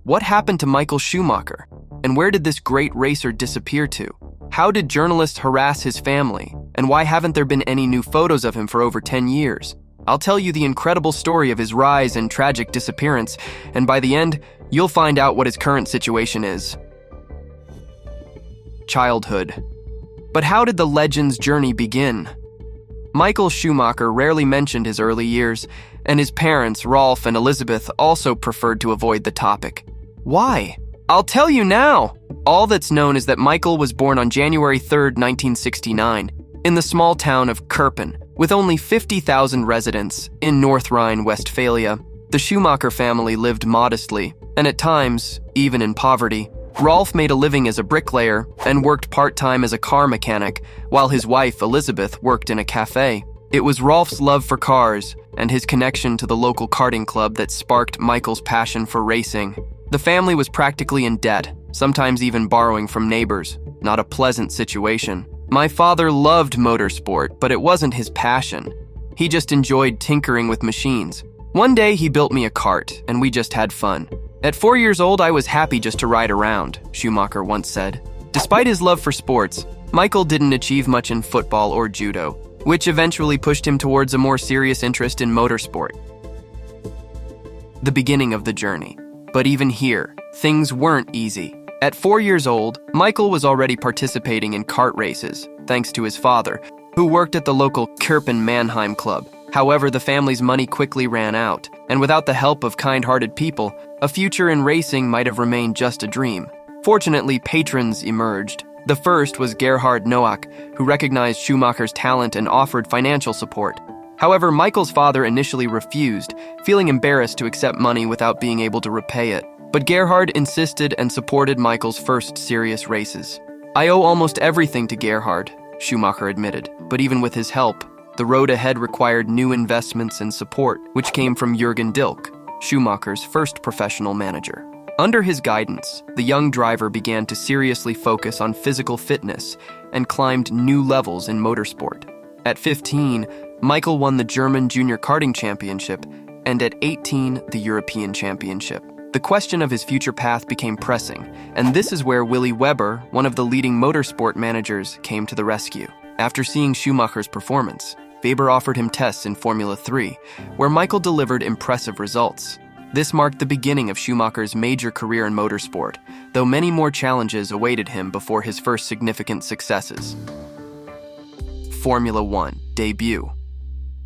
What happened to Michael Schumacher? And where did this great racer disappear to? How did journalists harass his family? And why haven't there been any new photos of him for over 10 years? I'll tell you the incredible story of his rise and tragic disappearance, and by the end, you'll find out what his current situation is. Childhood. But how did the legend's journey begin? Michael Schumacher rarely mentioned his early years, and his parents, Rolf and Elizabeth, also preferred to avoid the topic. Why? I'll tell you now! All that's known is that Michael was born on January 3, 1969, in the small town of Kerpen, with only 50,000 residents in North Rhine-Westphalia. The Schumacher family lived modestly, and at times, even in poverty. Rolf made a living as a bricklayer and worked part-time as a car mechanic, while his wife, Elizabeth, worked in a cafe. It was Rolf's love for cars and his connection to the local karting club that sparked Michael's passion for racing. The family was practically in debt, sometimes even borrowing from neighbors. Not a pleasant situation. My father loved motorsport, but it wasn't his passion. He just enjoyed tinkering with machines. One day he built me a kart, and we just had fun. At 4 years old, I was happy just to ride around, Schumacher once said. Despite his love for sports, Michael didn't achieve much in football or judo, which eventually pushed him towards a more serious interest in motorsport. The beginning of the journey. But even here, things weren't easy. At 4 years old, Michael was already participating in kart races, thanks to his father, who worked at the local Kerpen Mannheim club. However, the family's money quickly ran out, and without the help of kind-hearted people, a future in racing might have remained just a dream. Fortunately, patrons emerged. The first was Gerhard Noack, who recognized Schumacher's talent and offered financial support. However, Michael's father initially refused, feeling embarrassed to accept money without being able to repay it. But Gerhard insisted and supported Michael's first serious races. I owe almost everything to Gerhard, Schumacher admitted, but even with his help, the road ahead required new investments and support, which came from Jürgen Dilk, Schumacher's first professional manager. Under his guidance, the young driver began to seriously focus on physical fitness and climbed new levels in motorsport. At 15, Michael won the German Junior Karting Championship, and at 18, the European Championship. The question of his future path became pressing, and this is where Willy Weber, one of the leading motorsport managers, came to the rescue. After seeing Schumacher's performance, Weber offered him tests in Formula 3, where Michael delivered impressive results. This marked the beginning of Schumacher's major career in motorsport, though many more challenges awaited him before his first significant successes. Formula 1 debut.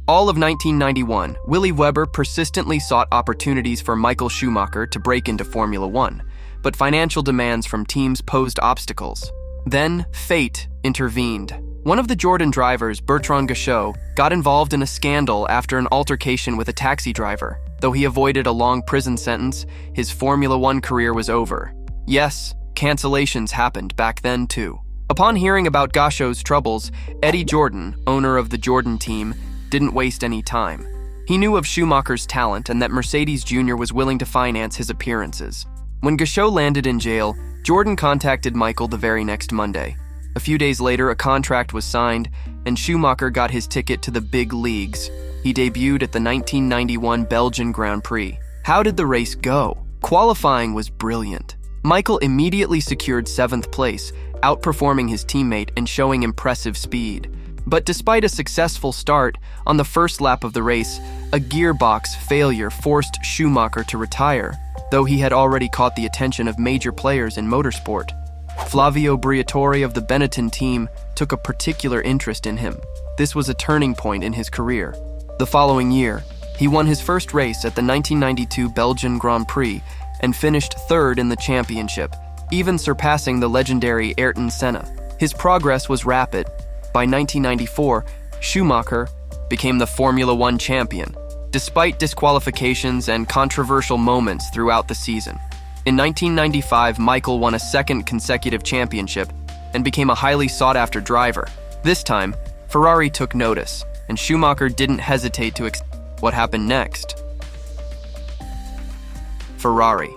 All of 1991, Willy Weber persistently sought opportunities for Michael Schumacher to break into Formula 1, but financial demands from teams posed obstacles. Then, fate intervened. One of the Jordan drivers, Bertrand Gachot, got involved in a scandal after an altercation with a taxi driver. Though he avoided a long prison sentence, his Formula 1 career was over. Yes, cancellations happened back then too. Upon hearing about Gachot's troubles, Eddie Jordan, owner of the Jordan team, didn't waste any time. He knew of Schumacher's talent and that Mercedes Jr. was willing to finance his appearances. When Gachot landed in jail, Jordan contacted Michael the very next Monday. A few days later, a contract was signed, and Schumacher got his ticket to the big leagues. He debuted at the 1991 Belgian Grand Prix. How did the race go? Qualifying was brilliant. Michael immediately secured 7th place, outperforming his teammate and showing impressive speed. But despite a successful start, on the first lap of the race, a gearbox failure forced Schumacher to retire, though he had already caught the attention of major players in motorsport. Flavio Briatore of the Benetton team took a particular interest in him. This was a turning point in his career. The following year, he won his first race at the 1992 Belgian Grand Prix and finished 3rd in the championship, even surpassing the legendary Ayrton Senna. His progress was rapid. By 1994, Schumacher became the Formula 1 champion, despite disqualifications and controversial moments throughout the season. In 1995, Michael won a 2nd consecutive championship and became a highly sought-after driver. This time, Ferrari took notice, and Schumacher didn't hesitate to what happened next. Ferrari.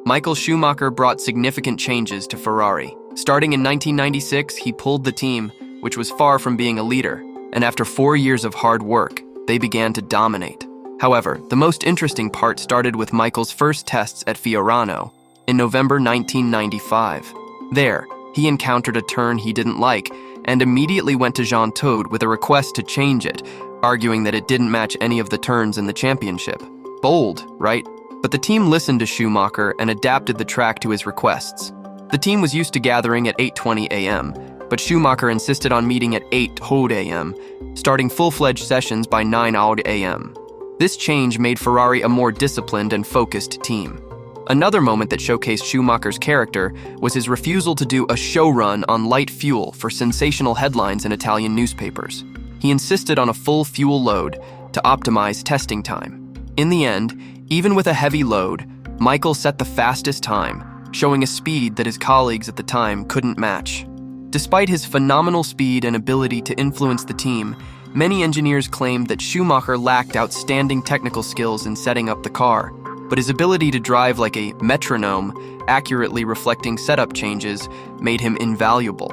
Michael Schumacher brought significant changes to Ferrari. Starting in 1996, he pulled the team, which was far from being a leader, and after 4 years of hard work, they began to dominate. However, the most interesting part started with Michael's first tests at Fiorano in November 1995. There, he encountered a turn he didn't like and immediately went to Jean Todt with a request to change it, arguing that it didn't match any of the turns in the championship. Bold, right? But the team listened to Schumacher and adapted the track to his requests. The team was used to gathering at 8:20 a.m., but Schumacher insisted on meeting at 8:00 a.m., starting full-fledged sessions by 9:00 a.m. This change made Ferrari a more disciplined and focused team. Another moment that showcased Schumacher's character was his refusal to do a show run on light fuel for sensational headlines in Italian newspapers. He insisted on a full fuel load to optimize testing time. In the end, even with a heavy load, Michael set the fastest time, showing a speed that his colleagues at the time couldn't match. Despite his phenomenal speed and ability to influence the team, many engineers claimed that Schumacher lacked outstanding technical skills in setting up the car, but his ability to drive like a metronome, accurately reflecting setup changes, made him invaluable.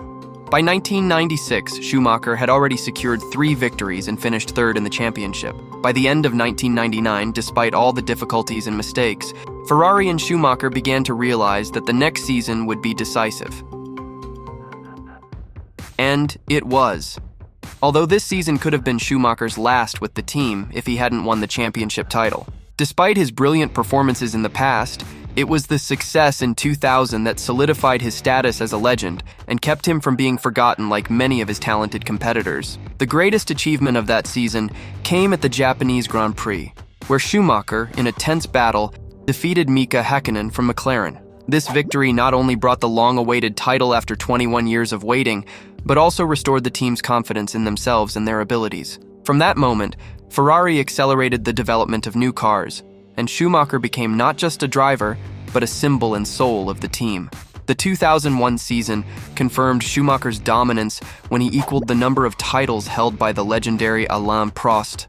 By 1996, Schumacher had already secured 3 victories and finished third in the championship. By the end of 1999, despite all the difficulties and mistakes, Ferrari and Schumacher began to realize that the next season would be decisive. And it was. Although this season could have been Schumacher's last with the team if he hadn't won the championship title. Despite his brilliant performances in the past, it was the success in 2000 that solidified his status as a legend and kept him from being forgotten like many of his talented competitors. The greatest achievement of that season came at the Japanese Grand Prix, where Schumacher, in a tense battle, defeated Mika Häkkinen from McLaren. This victory not only brought the long-awaited title after 21 years of waiting, but also restored the team's confidence in themselves and their abilities. From that moment, Ferrari accelerated the development of new cars, and Schumacher became not just a driver, but a symbol and soul of the team. The 2001 season confirmed Schumacher's dominance when he equaled the number of titles held by the legendary Alain Prost.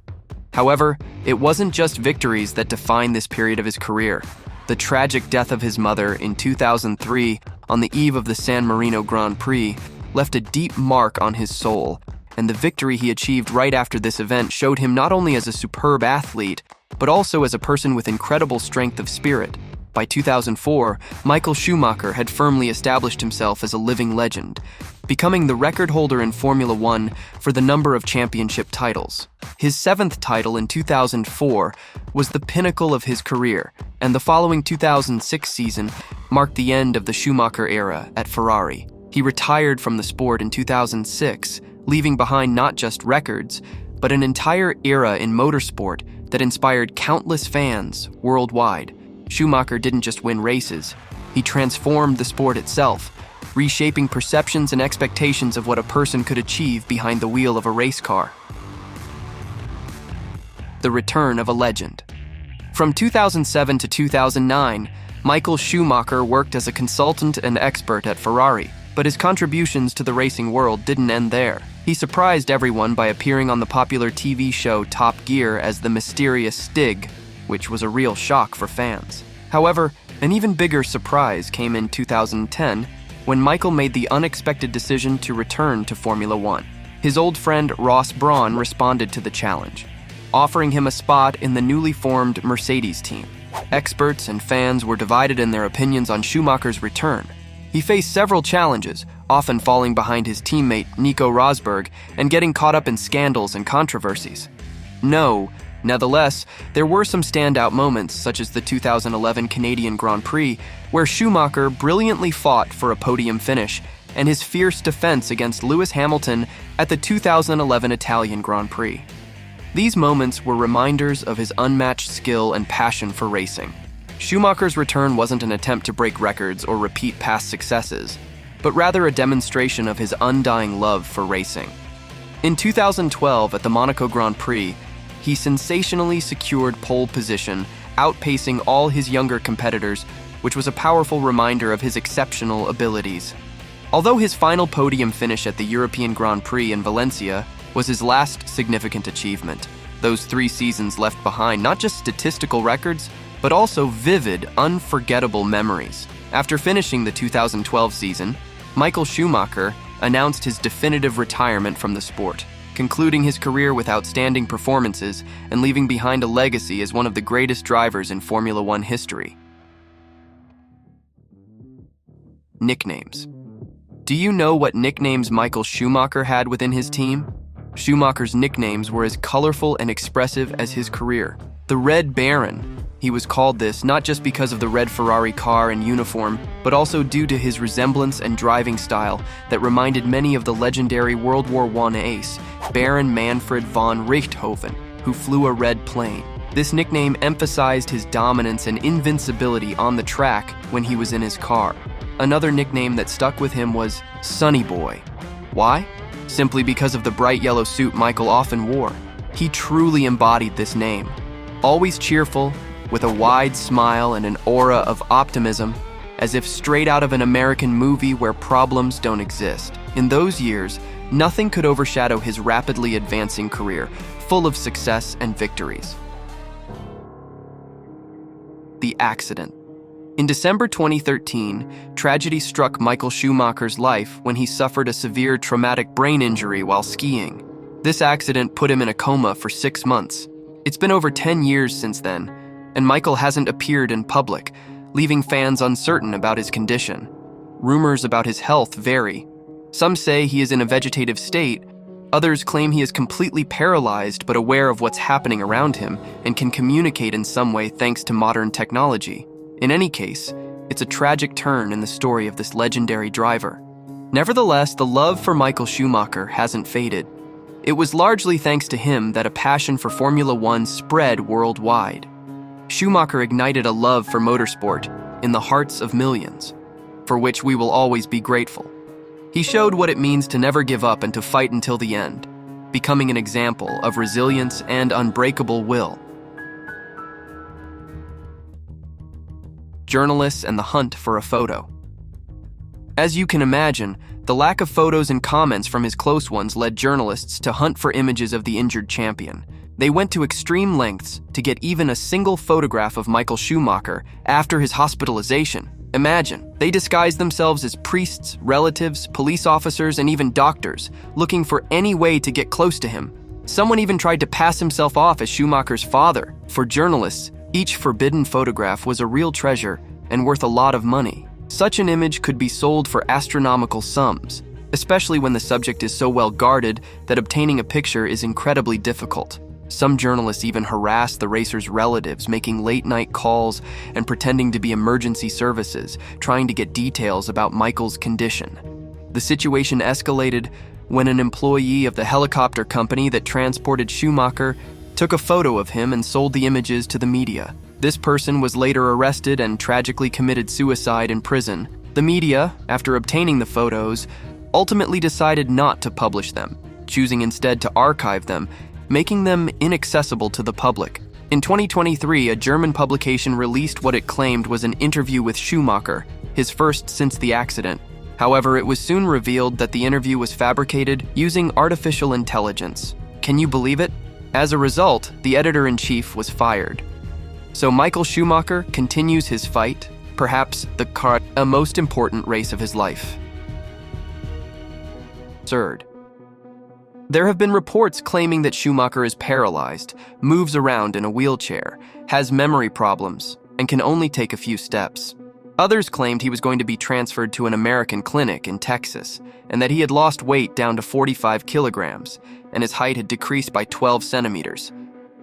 However, it wasn't just victories that defined this period of his career. The tragic death of his mother in 2003, on the eve of the San Marino Grand Prix, left a deep mark on his soul, and the victory he achieved right after this event showed him not only as a superb athlete, but also as a person with incredible strength of spirit. By 2004, Michael Schumacher had firmly established himself as a living legend, becoming the record holder in Formula One for the number of championship titles. His 7th title in 2004 was the pinnacle of his career, and the following 2006 season marked the end of the Schumacher era at Ferrari. He retired from the sport in 2006, leaving behind not just records, but an entire era in motorsport that inspired countless fans worldwide. Schumacher didn't just win races, he transformed the sport itself, reshaping perceptions and expectations of what a person could achieve behind the wheel of a race car. The return of a legend. From 2007 to 2009, Michael Schumacher worked as a consultant and expert at Ferrari, but his contributions to the racing world didn't end there. He surprised everyone by appearing on the popular TV show Top Gear as the mysterious Stig, which was a real shock for fans. However, an even bigger surprise came in 2010 when Michael made the unexpected decision to return to Formula One. His old friend Ross Brawn responded to the challenge, offering him a spot in the newly formed Mercedes team. Experts and fans were divided in their opinions on Schumacher's return. He faced several challenges, often falling behind his teammate Nico Rosberg and getting caught up in scandals and controversies. Nevertheless, there were some standout moments, such as the 2011 Canadian Grand Prix, where Schumacher brilliantly fought for a podium finish, and his fierce defense against Lewis Hamilton at the 2011 Italian Grand Prix. These moments were reminders of his unmatched skill and passion for racing. Schumacher's return wasn't an attempt to break records or repeat past successes, but rather a demonstration of his undying love for racing. In 2012 at the Monaco Grand Prix, he sensationally secured pole position, outpacing all his younger competitors, which was a powerful reminder of his exceptional abilities. Although his final podium finish at the European Grand Prix in Valencia was his last significant achievement, those 3 seasons left behind not just statistical records, but also vivid, unforgettable memories. After finishing the 2012 season, Michael Schumacher announced his definitive retirement from the sport, concluding his career with outstanding performances and leaving behind a legacy as one of the greatest drivers in Formula One history. Nicknames. Do you know what nicknames Michael Schumacher had within his team? Schumacher's nicknames were as colorful and expressive as his career. The Red Baron. He was called this not just because of the red Ferrari car and uniform, but also due to his resemblance and driving style that reminded many of the legendary World War I ace, Baron Manfred von Richthofen, who flew a red plane. This nickname emphasized his dominance and invincibility on the track when he was in his car. Another nickname that stuck with him was Sunny Boy. Why? Simply because of the bright yellow suit Michael often wore. He truly embodied this name. Always cheerful, with a wide smile and an aura of optimism, as if straight out of an American movie where problems don't exist. In those years, nothing could overshadow his rapidly advancing career, full of success and victories. The accident. In December 2013, tragedy struck Michael Schumacher's life when he suffered a severe traumatic brain injury while skiing. This accident put him in a coma for 6 months. It's been over 10 years since then, and Michael hasn't appeared in public, leaving fans uncertain about his condition. Rumors about his health vary. Some say he is in a vegetative state, others claim he is completely paralyzed but aware of what's happening around him and can communicate in some way thanks to modern technology. In any case, it's a tragic turn in the story of this legendary driver. Nevertheless, the love for Michael Schumacher hasn't faded. It was largely thanks to him that a passion for Formula One spread worldwide. Schumacher ignited a love for motorsport in the hearts of millions, for which we will always be grateful. He showed what it means to never give up and to fight until the end, becoming an example of resilience and unbreakable will. Journalists and the hunt for a photo. As you can imagine, the lack of photos and comments from his close ones led journalists to hunt for images of the injured champion. They went to extreme lengths to get even a single photograph of Michael Schumacher after his hospitalization. Imagine, they disguised themselves as priests, relatives, police officers, and even doctors, looking for any way to get close to him. Someone even tried to pass himself off as Schumacher's father. For journalists, each forbidden photograph was a real treasure and worth a lot of money. Such an image could be sold for astronomical sums, especially when the subject is so well guarded that obtaining a picture is incredibly difficult. Some journalists even harassed the racer's relatives, making late-night calls and pretending to be emergency services, trying to get details about Michael's condition. The situation escalated when an employee of the helicopter company that transported Schumacher took a photo of him and sold the images to the media. This person was later arrested and tragically committed suicide in prison. The media, after obtaining the photos, ultimately decided not to publish them, choosing instead to archive them, making them inaccessible to the public. In 2023, a German publication released what it claimed was an interview with Schumacher, his first since the accident. However, it was soon revealed that the interview was fabricated using artificial intelligence. Can you believe it? As a result, the editor-in-chief was fired. So Michael Schumacher continues his fight, perhaps a most important race of his life. Third. There have been reports claiming that Schumacher is paralyzed, moves around in a wheelchair, has memory problems, and can only take a few steps. Others claimed he was going to be transferred to an American clinic in Texas, and that he had lost weight down to 45 kilograms, and his height had decreased by 12 centimeters.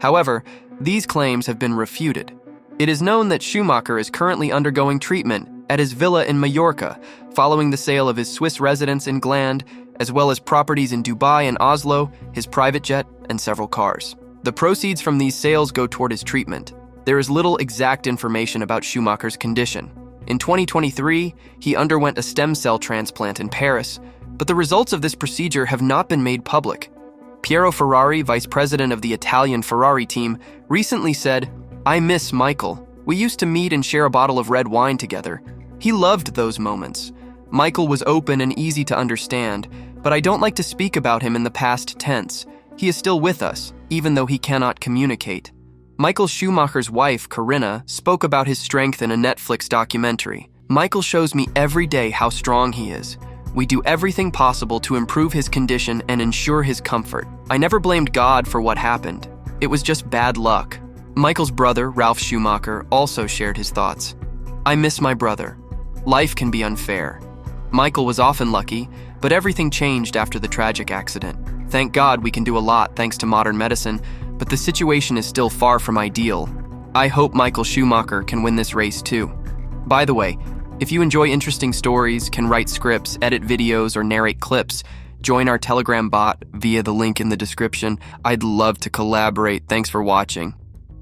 However, these claims have been refuted. It is known that Schumacher is currently undergoing treatment at his villa in Mallorca, following the sale of his Swiss residence in Gland, as well as properties in Dubai and Oslo, his private jet, and several cars. The proceeds from these sales go toward his treatment. There is little exact information about Schumacher's condition. In 2023, he underwent a stem cell transplant in Paris, but the results of this procedure have not been made public. Piero Ferrari, vice president of the Italian Ferrari team, recently said, "I miss Michael. We used to meet and share a bottle of red wine together. He loved those moments. Michael was open and easy to understand, but I don't like to speak about him in the past tense. He is still with us, even though he cannot communicate." Michael Schumacher's wife, Corinna, spoke about his strength in a Netflix documentary. "Michael shows me every day how strong he is. We do everything possible to improve his condition and ensure his comfort. I never blamed God for what happened. It was just bad luck. Michael's brother, Ralph Schumacher, also shared his thoughts. I miss my brother. Life can be unfair. Michael was often lucky, but everything changed after the tragic accident. Thank God we can do a lot thanks to modern medicine, but the situation is still far from ideal. I hope Michael Schumacher can win this race too. By the way, if you enjoy interesting stories, can write scripts, edit videos, or narrate clips, join our Telegram bot via the link in the description. I'd love to collaborate. Thanks for watching.